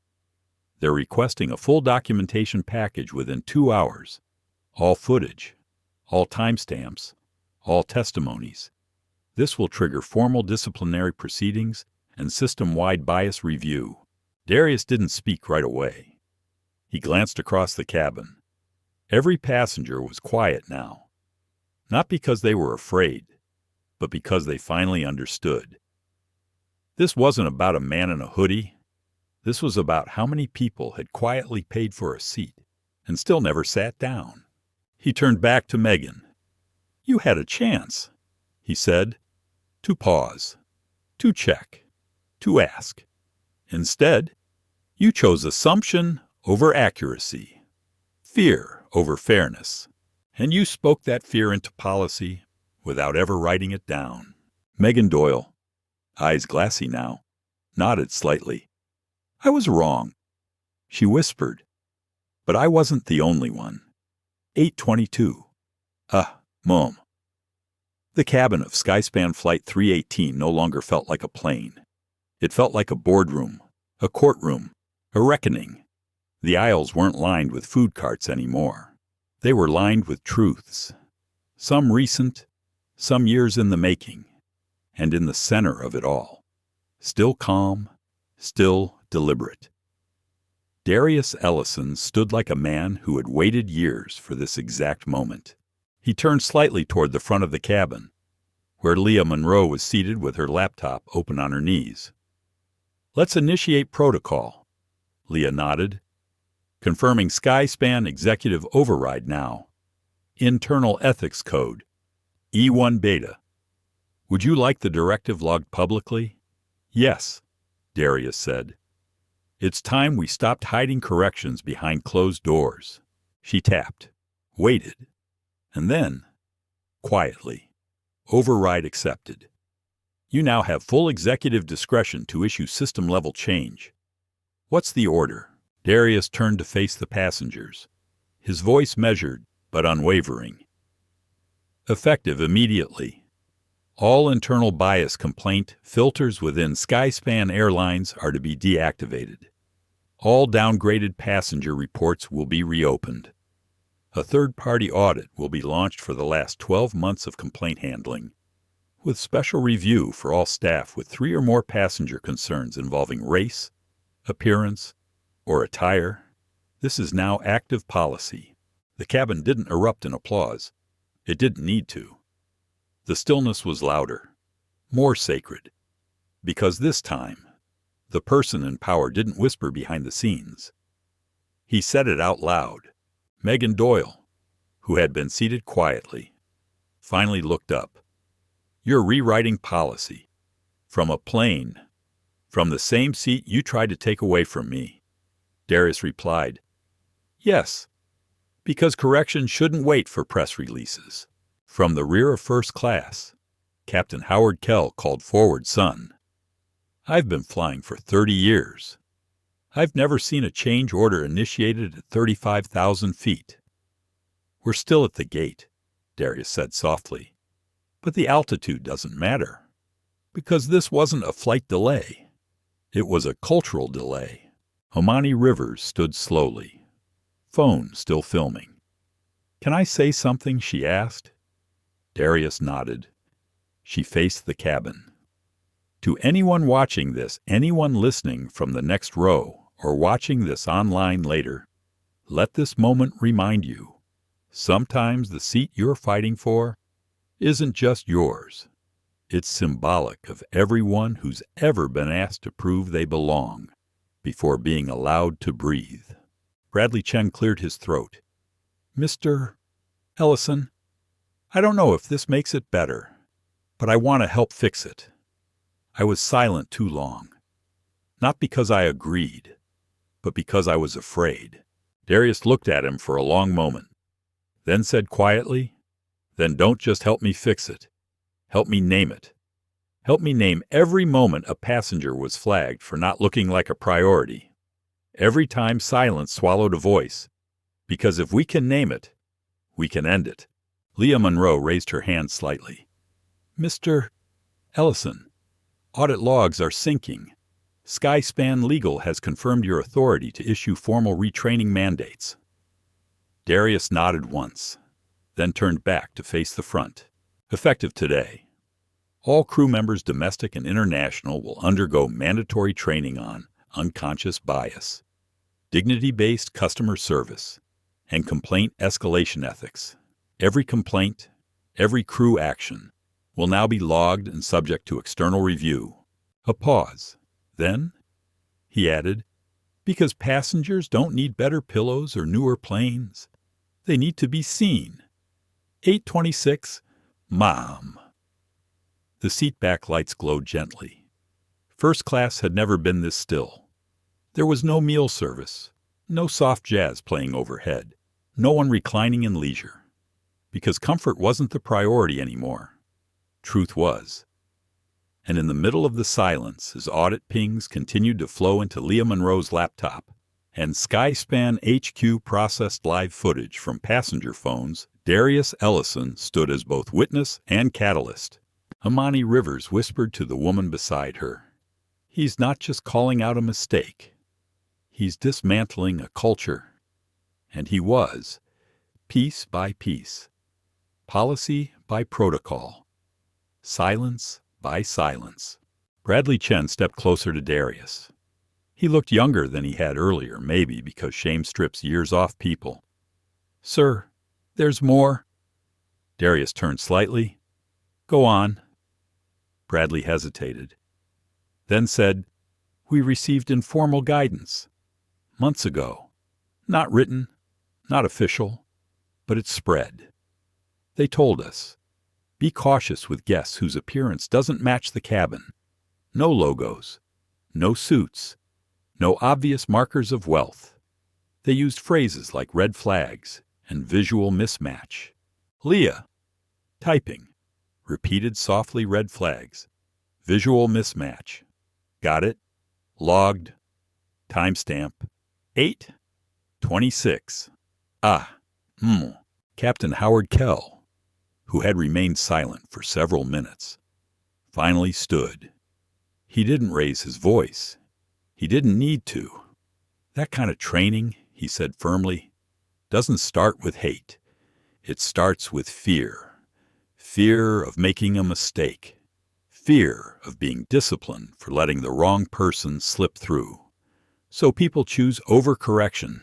They're requesting a full documentation package within 2 hours. All footage, all timestamps, all testimonies. This will trigger formal disciplinary proceedings and system-wide bias review." Darius didn't speak right away. He glanced across the cabin. Every passenger was quiet now. Not because they were afraid, but because they finally understood. This wasn't about a man in a hoodie. This was about how many people had quietly paid for a seat and still never sat down. He turned back to Megan. "You had a chance," he said, "to pause, to check, to ask. Instead, you chose assumption over accuracy, fear over fairness, and you spoke that fear into policy without ever writing it down." Megan Doyle, eyes glassy now, nodded slightly. "I was wrong," she whispered, "but I wasn't the only one. 822. Mom." The cabin of Skyspan Flight 318 no longer felt like a plane. It felt like a boardroom, a courtroom, a reckoning. The aisles weren't lined with food carts anymore. They were lined with truths, some recent, some years in the making, and in the center of it all, still calm, still deliberate, Darius Ellison stood like a man who had waited years for this exact moment. He turned slightly toward the front of the cabin, where Leah Monroe was seated with her laptop open on her knees. "Let's initiate protocol," Leah nodded. "Confirming Skyspan Executive Override now. Internal Ethics Code, E1 Beta. Would you like the directive logged publicly?" "Yes," Darius said. "It's time we stopped hiding corrections behind closed doors." She tapped, waited, and then, quietly, "Override accepted. You now have full executive discretion to issue system-level change. What's the order?" Darius turned to face the passengers, his voice measured but unwavering. "Effective immediately. All internal bias complaint filters within Skyspan Airlines are to be deactivated. All downgraded passenger reports will be reopened. A third-party audit will be launched for the last 12 months of complaint handling, with special review for all staff with 3 or more passenger concerns involving race, appearance, or attire. This is now active policy." The cabin didn't erupt in applause. It didn't need to. The stillness was louder, more sacred, because this time, the person in power didn't whisper behind the scenes. He said it out loud. Megan Doyle, who had been seated quietly, finally looked up. "You're rewriting policy. From a plane. From the same seat you tried to take away from me." Darius replied, "Yes, because correction shouldn't wait for press releases." From the rear of first class, Captain Howard Kell called forward, "Son, I've been flying for 30 years. I've never seen a change order initiated at 35,000 feet." "We're still at the gate," Darius said softly. "But the altitude doesn't matter, because this wasn't a flight delay. It was a cultural delay." Omani Rivers stood slowly, phone still filming. "Can I say something?" she asked. Darius nodded. She faced the cabin. "To anyone watching this, anyone listening from the next row, or watching this online later, let this moment remind you, sometimes the seat you're fighting for isn't just yours. It's symbolic of everyone who's ever been asked to prove they belong before being allowed to breathe." Bradley Chen cleared his throat. "Mr. Ellison, I don't know if this makes it better, but I want to help fix it. I was silent too long. Not because I agreed, but because I was afraid." Darius looked at him for a long moment, then said quietly, "Then don't just help me fix it. Help me name it. Help me name every moment a passenger was flagged for not looking like a priority. Every time silence swallowed a voice Because if we can name it, we can end it. Leah Monroe raised her hand slightly. Mr. Ellison, audit logs are sinking. Skyspan Legal has confirmed your authority to issue formal retraining mandates. Darius nodded once, then turned back to face the front. Effective today, all crew members, domestic and international, will undergo mandatory training on unconscious bias, dignity-based customer service, and complaint escalation ethics. Every complaint, every crew action will now be logged and subject to external review. A pause. Then, he added, because passengers don't need better pillows or newer planes. They need to be seen. 826, Mom. The seat back lights glowed gently. First class had never been this still. There was no meal service, no soft jazz playing overhead, no one reclining in leisure. Because comfort wasn't the priority anymore. Truth was. And in the middle of the silence, as audit pings continued to flow into Leah Monroe's laptop, and Skyspan HQ processed live footage from passenger phones, Darius Ellison stood as both witness and catalyst. Amani Rivers whispered to the woman beside her, "He's not just calling out a mistake. He's dismantling a culture." And he was, piece by piece, policy by protocol, silence by silence. Bradley Chen stepped closer to Darius. He looked younger than he had earlier, maybe because shame strips years off people. "Sir, there's more." Darius turned slightly. "Go on." Bradley hesitated, then said, "We received informal guidance months ago. Not written, not official, but it spread. They told us, be cautious with guests whose appearance doesn't match the cabin. No logos, no suits, no obvious markers of wealth. They used phrases like red flags and visual mismatch. Leah, typing, repeated softly red flags, visual mismatch. Got it? Logged. Timestamp. 8:26. Captain Howard Kell, who had remained silent for several minutes, finally stood. He didn't raise his voice. He didn't need to. That kind of training, he said firmly, doesn't start with hate. It starts with fear. Fear of making a mistake. Fear of being disciplined for letting the wrong person slip through. So people choose overcorrection,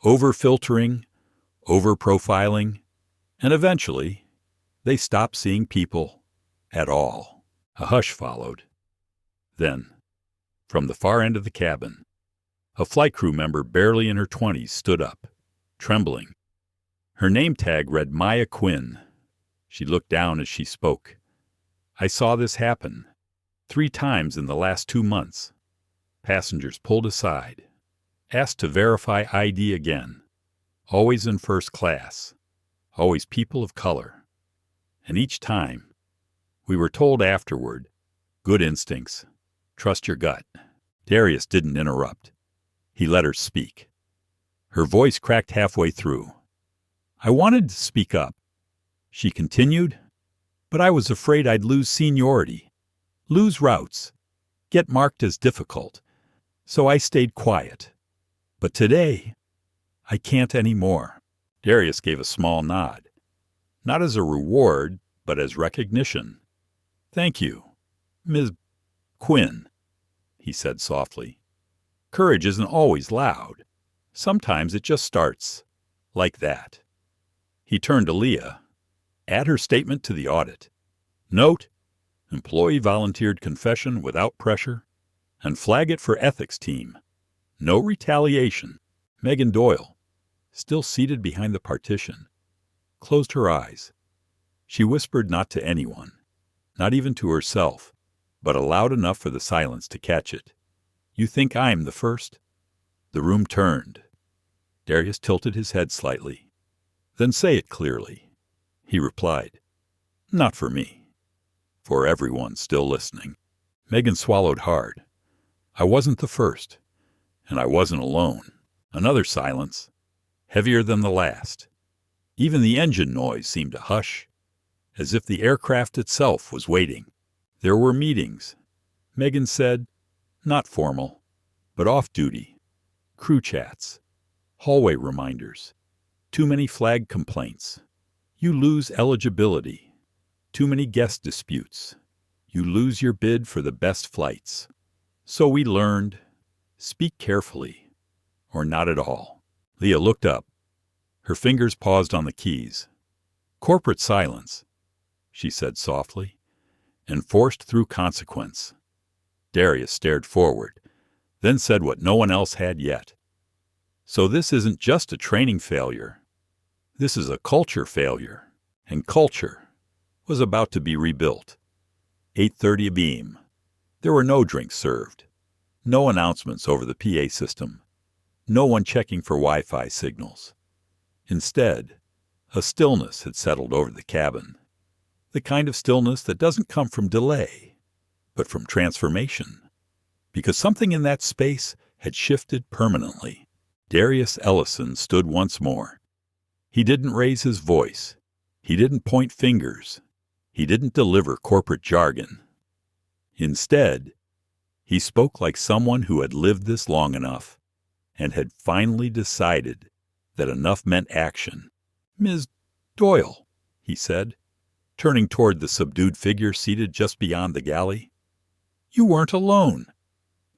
over-filtering, over-profiling, and eventually they stop seeing people at all. A hush followed. Then, from the far end of the cabin, a flight crew member barely in her 20s stood up, trembling. Her name tag read Maya Quinn. She looked down as she spoke. "I saw this happen 3 times in the last 2 months. Passengers pulled aside, asked to verify ID again. Always in first class, always people of color. And each time, we were told afterward, good instincts, trust your gut." Darius didn't interrupt. He let her speak. Her voice cracked halfway through. "I wanted to speak up," she continued, "but I was afraid I'd lose seniority, lose routes, get marked as difficult. So I stayed quiet. But today, I can't anymore." Darius gave a small nod. Not as a reward, but as recognition. "Thank you, Ms. Quinn," he said softly. "Courage isn't always loud. Sometimes it just starts like that." He turned to Leah. "Add her statement to the audit. Note, employee volunteered confession without pressure, and flag it for ethics team. No retaliation." Megan Doyle, still seated behind the partition, closed her eyes. She whispered not to anyone, not even to herself, but loud enough for the silence to catch it. "You think I'm the first?" The room turned. Darius tilted his head slightly. "Then say it clearly." He replied, "Not for me. For everyone still listening." Megan swallowed hard. "I wasn't the first, and I wasn't alone." Another silence. heavier than the last. Even the engine noise seemed to hush, as if the aircraft itself was waiting. There were meetings, Megan said, not formal, but off-duty, crew chats, hallway reminders, too many flag complaints. You lose eligibility. Too many guest disputes. You lose your bid for the best flights. So we learned, speak carefully, or not at all. Leah looked up. Her fingers paused on the keys. Corporate silence, she said softly, enforced through consequence. Darius stared forward, then said what no one else had yet. So this isn't just a training failure. This is a culture failure, and culture was about to be rebuilt. 8:30 beam. There were no drinks served, no announcements over the PA system, no one checking for Wi-Fi signals. Instead, a stillness had settled over the cabin, the kind of stillness that doesn't come from delay, but from transformation, because something in that space had shifted permanently. Darius Ellison stood once more. He didn't raise his voice. He didn't point fingers. He didn't deliver corporate jargon. Instead, he spoke like someone who had lived this long enough and had finally decided that enough meant action. "Ms. Doyle," he said, turning toward the subdued figure seated just beyond the galley. "You weren't alone.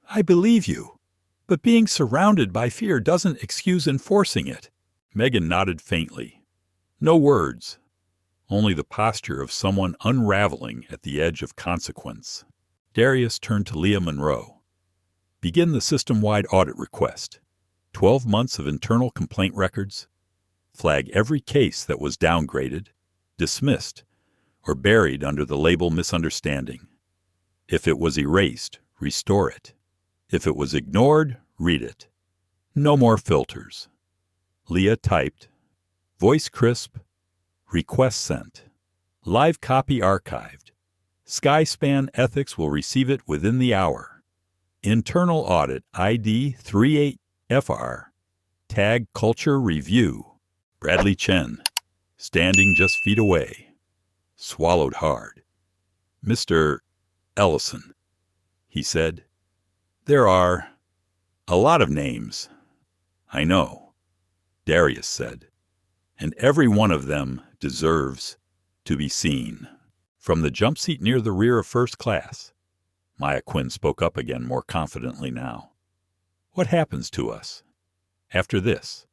I believe you, but being surrounded by fear doesn't excuse enforcing it." Megan nodded faintly. No words, only the posture of someone unraveling at the edge of consequence. Darius turned to Leah Monroe. "Begin the system-wide audit request. 12 months of internal complaint records. Flag every case that was downgraded, dismissed, or buried under the label misunderstanding. If it was erased, restore it. If it was ignored, read it. No more filters." Leah typed, voice crisp, request sent, live copy archived. Skyspan Ethics will receive it within the hour. Internal audit ID 38FR, tag culture review. Bradley Chen, standing just feet away, swallowed hard. "Mr. Ellison," he said, "there are a lot of names." "I know," Darius said, "and every one of them deserves to be seen." From the jump seat near the rear of first class, Maya Quinn spoke up again more confidently now. "What happens to us after this?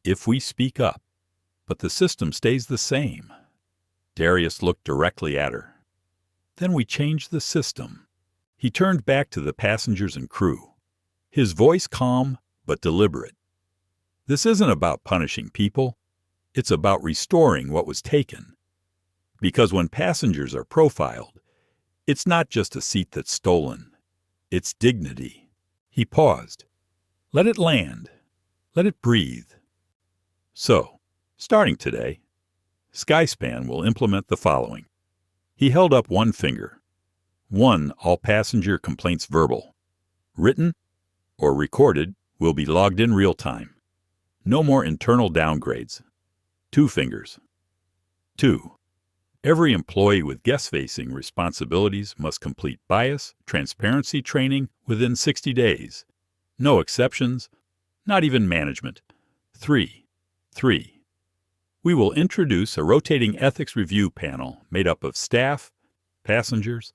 If we speak up, but the system stays the same?" Darius looked directly at her. "Then we change the system." He turned back to the passengers and crew, his voice calm but deliberate. "This isn't about punishing people. It's about restoring what was taken. Because when passengers are profiled, it's not just a seat that's stolen. It's dignity." He paused. "Let it land. Let it breathe. So, starting today, Skyspan will implement the following." He held up one finger. "1. All passenger complaints verbal. Written or recorded will be logged in real time. No more internal downgrades." 2 fingers. 2. Every employee with guest-facing responsibilities must complete bias, transparency training within 60 days. No exceptions, not even management. 3. We will introduce a rotating ethics review panel made up of staff, passengers,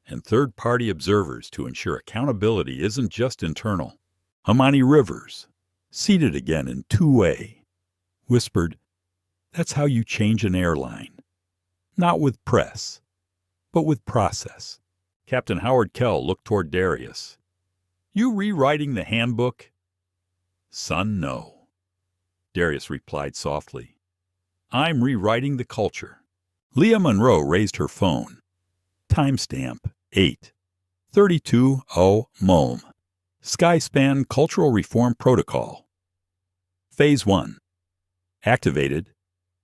and third-party observers to ensure accountability isn't just internal. Amani Rivers, seated again in two-way, whispered, "That's how you change an airline. Not with press, but with process." Captain Howard Kell looked toward Darius. "You rewriting the handbook?" "Son, no," Darius replied softly. "I'm rewriting the culture." Leah Monroe raised her phone. Timestamp 8:32:0 Mulm. Skyspan Cultural Reform Protocol. Phase 1. Activated.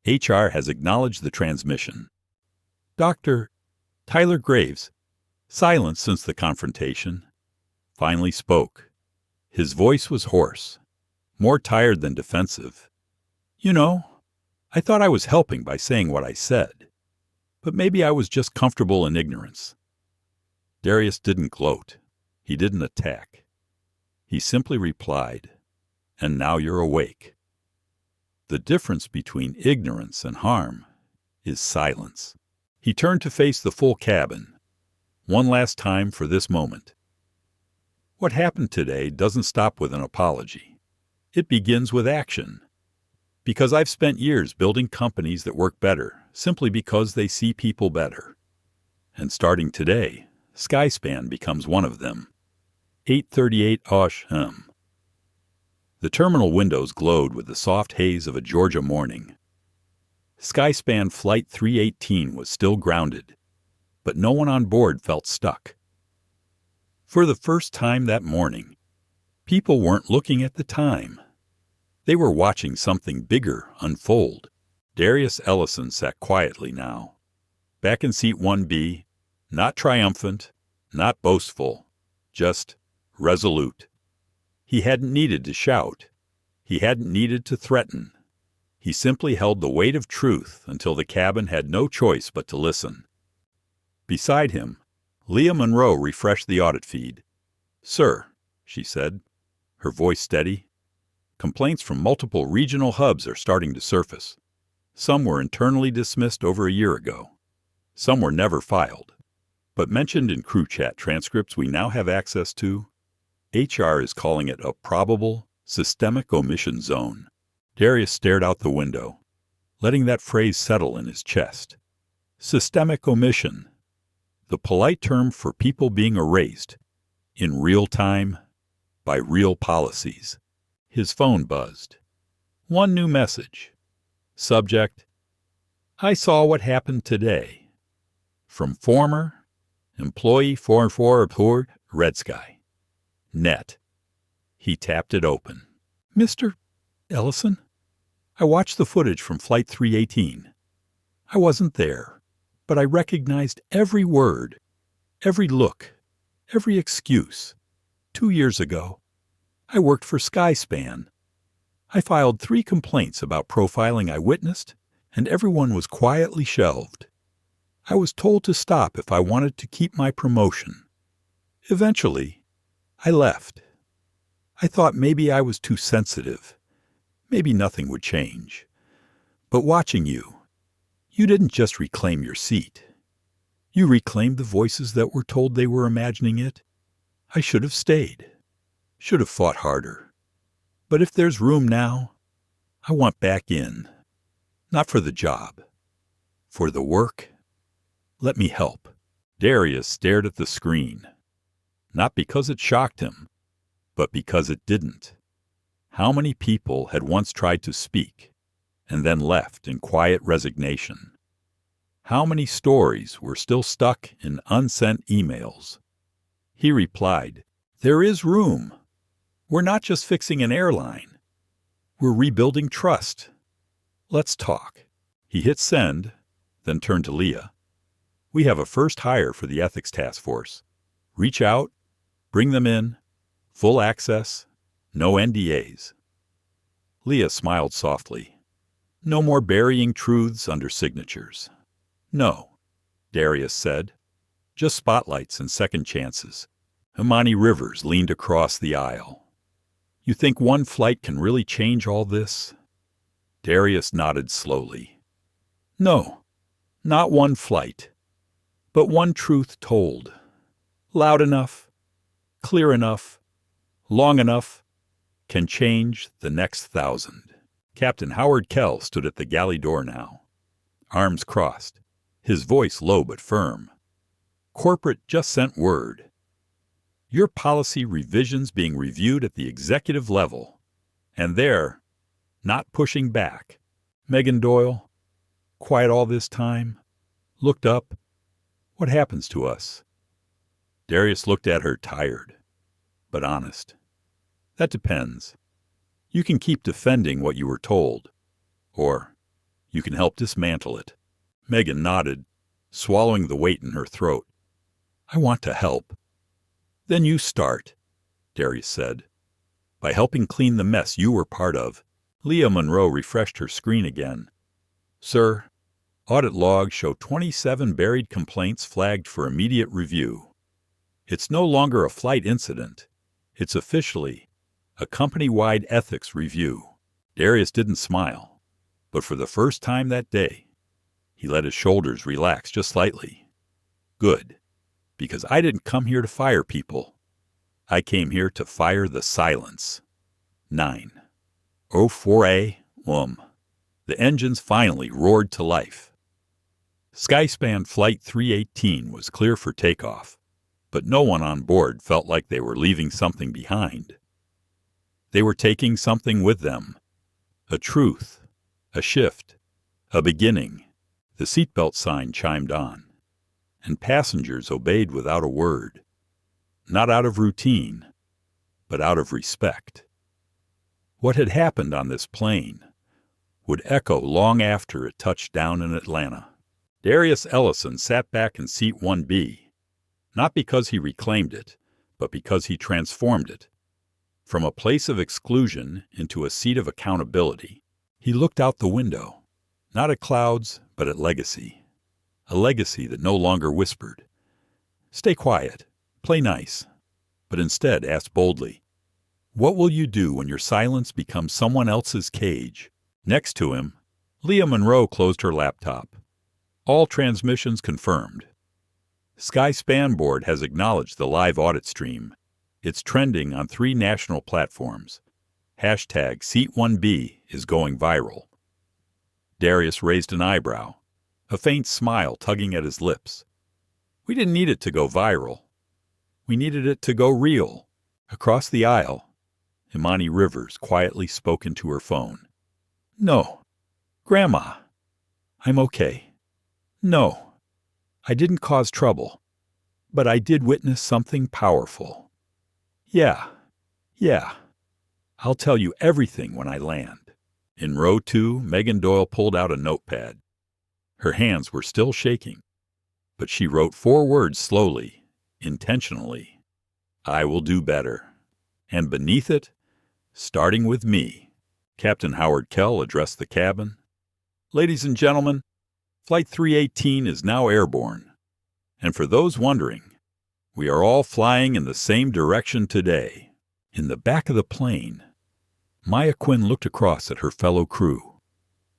HR has acknowledged the transmission. Dr. Tyler Graves, silent since the confrontation, finally spoke. His voice was hoarse, more tired than defensive. You know, I thought I was helping by saying what I said, but maybe I was just comfortable in ignorance. Darius didn't gloat. He didn't attack. He simply replied, "And now you're awake." The difference between ignorance and harm is silence. He turned to face the full cabin, one last time for this moment. What happened today doesn't stop with an apology. It begins with action. Because I've spent years building companies that work better simply because they see people better. And starting today, Skyspan becomes one of them. 838 Osh. The terminal windows glowed with the soft haze of a Georgia morning. Skyspan Flight 318 was still grounded, but no one on board felt stuck. For the first time that morning, people weren't looking at the time. They were watching something bigger unfold. Darius Ellison sat quietly now, back in seat 1B, not triumphant, not boastful, just resolute. He hadn't needed to shout. He hadn't needed to threaten. He simply held the weight of truth until the cabin had no choice but to listen. Beside him, Leah Monroe refreshed the audit feed. "Sir," she said, her voice steady, "complaints from multiple regional hubs are starting to surface. Some were internally dismissed over a year ago. Some were never filed, but mentioned in crew chat transcripts we now have access to. HR is calling it a probable systemic omission zone." Darius stared out the window, letting that phrase settle in his chest. Systemic omission, the polite term for people being erased, in real time, by real policies. His phone buzzed. One new message. Subject: "I saw what happened today." From former employee for Red Sky. Net. He tapped it open. "Mr. Ellison, I watched the footage from Flight 318. I wasn't there, but I recognized every word, every look, every excuse. 2 years ago, I worked for Skyspan. I filed 3 complaints about profiling I witnessed, and everyone was quietly shelved. I was told to stop if I wanted to keep my promotion. Eventually, I left. I thought maybe I was too sensitive. Maybe nothing would change. But watching you, you didn't just reclaim your seat. You reclaimed the voices that were told they were imagining it. I should have stayed. Should have fought harder. But if there's room now, I want back in. Not for the job. For the work. Let me help." Darius stared at the screen. Not because it shocked him, but because it didn't. How many people had once tried to speak, and then left in quiet resignation? How many stories were still stuck in unsent emails? He replied, "There is room. We're not just fixing an airline. We're rebuilding trust. Let's talk." He hit send, then turned to Leah. "We have a first hire for the ethics task force. Reach out, bring them in, full access, no NDAs." Leah smiled softly. "No more burying truths under signatures." "No," Darius said. "Just spotlights and second chances." Imani Rivers leaned across the aisle. "You think one flight can really change all this?" Darius nodded slowly. "No, not one flight, but one truth told. Loud enough, clear enough, long enough, can change the next 1,000. Captain Howard Kell stood at the galley door now, arms crossed, his voice low but firm. "Corporate just sent word. Your policy revisions being reviewed at the executive level, and they're not pushing back." Megan Doyle, quiet all this time, looked up. "What happens to us?" Darius looked at her, tired, but honest. "That depends. You can keep defending what you were told, or you can help dismantle it." Megan nodded, swallowing the weight in her throat. "I want to help." "Then you start," Darius said, "by helping clean the mess you were part of. Leah Monroe refreshed her screen again. Sir, audit logs show 27 buried complaints flagged for immediate review. It's no longer a flight incident. It's officially a company-wide ethics review. Darius didn't smile, but for the first time that day, he let his shoulders relax just slightly. Good, because I didn't come here to fire people. I came here to fire the silence. 9:04 a.m. The engines finally roared to life. Skyspan Flight 318 was clear for takeoff, but no one on board felt like they were leaving something behind. They were taking something with them. A truth, a shift, a beginning. The seatbelt sign chimed on, and passengers obeyed without a word. Not out of routine, but out of respect. What had happened on this plane would echo long after it touched down in Atlanta. Darius Ellison sat back in seat 1B, not because he reclaimed it, but because he transformed it. From a place of exclusion into a seat of accountability, he looked out the window, not at clouds, but at legacy. A legacy that no longer whispered, "Stay quiet, play nice," but instead asked boldly, "What will you do when your silence becomes someone else's cage?" Next to him, Leah Monroe closed her laptop. All transmissions confirmed. Skyspan Board has acknowledged the live audit stream. It's trending on 3 national platforms. Hashtag Seat1B is going viral. Darius raised an eyebrow, a faint smile tugging at his lips. We didn't need it to go viral. We needed it to go real. Across the aisle, Imani Rivers quietly spoke into her phone. "No, Grandma, I'm okay. No, I didn't cause trouble, but I did witness something powerful. Yeah, I'll tell you everything when I land." In row 2, Megan Doyle pulled out a notepad. Her hands were still shaking, but she wrote 4 words slowly, intentionally. "I will do better." And beneath it, "Starting with me." Captain Howard Kell addressed the cabin. "Ladies and gentlemen, Flight 318 is now airborne. And for those wondering, we are all flying in the same direction today." In the back of the plane, Maya Quinn looked across at her fellow crew.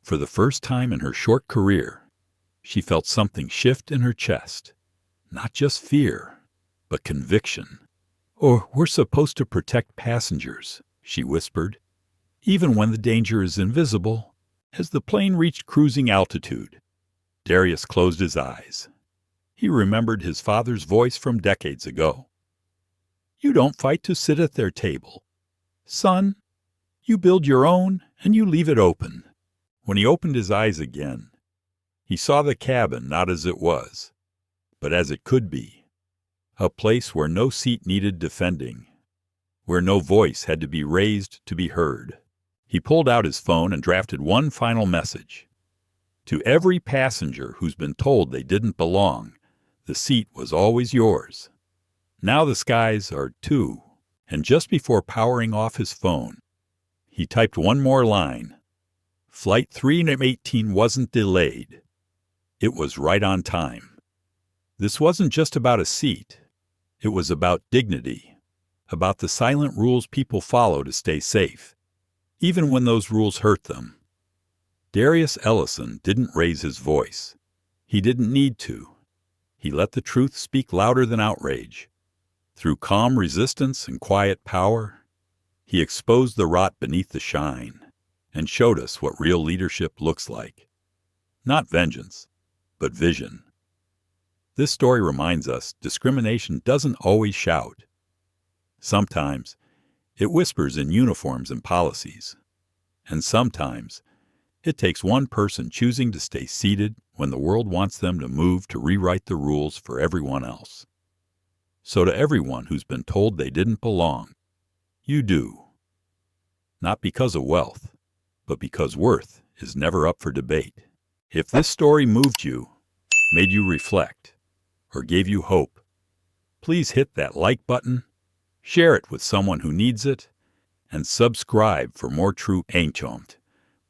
For the first time in her short career, she felt something shift in her chest. Not just fear, but conviction. "Or we're supposed to protect passengers," she whispered, "even when the danger is invisible." As the plane reached cruising altitude, Darius closed his eyes. He remembered his father's voice from decades ago. "You don't fight to sit at their table. Son, you build your own and you leave it open." When he opened his eyes again, he saw the cabin not as it was, but as it could be. A place where no seat needed defending, where no voice had to be raised to be heard. He pulled out his phone and drafted one final message. To every passenger who's been told they didn't belong, the seat was always yours. Now the skies are too. And just before powering off his phone, he typed one more line. Flight 318 wasn't delayed. It was right on time. This wasn't just about a seat. It was about dignity, about the silent rules people follow to stay safe, even when those rules hurt them. Darius Ellison didn't raise his voice. He didn't need to. He let the truth speak louder than outrage. Through calm resistance and quiet power, he exposed the rot beneath the shine and showed us what real leadership looks like. Not vengeance, but vision. This story reminds us discrimination doesn't always shout. Sometimes it whispers in uniforms and policies. And sometimes it takes one person choosing to stay seated when the world wants them to move to rewrite the rules for everyone else. So to everyone who's been told they didn't belong, you do. Not because of wealth, but because worth is never up for debate. If this story moved you, made you reflect, or gave you hope, please hit that like button, share it with someone who needs it, and subscribe for more true ancient.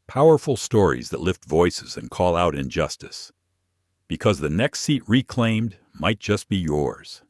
Powerful stories that lift voices and call out injustice. Because the next seat reclaimed might just be yours.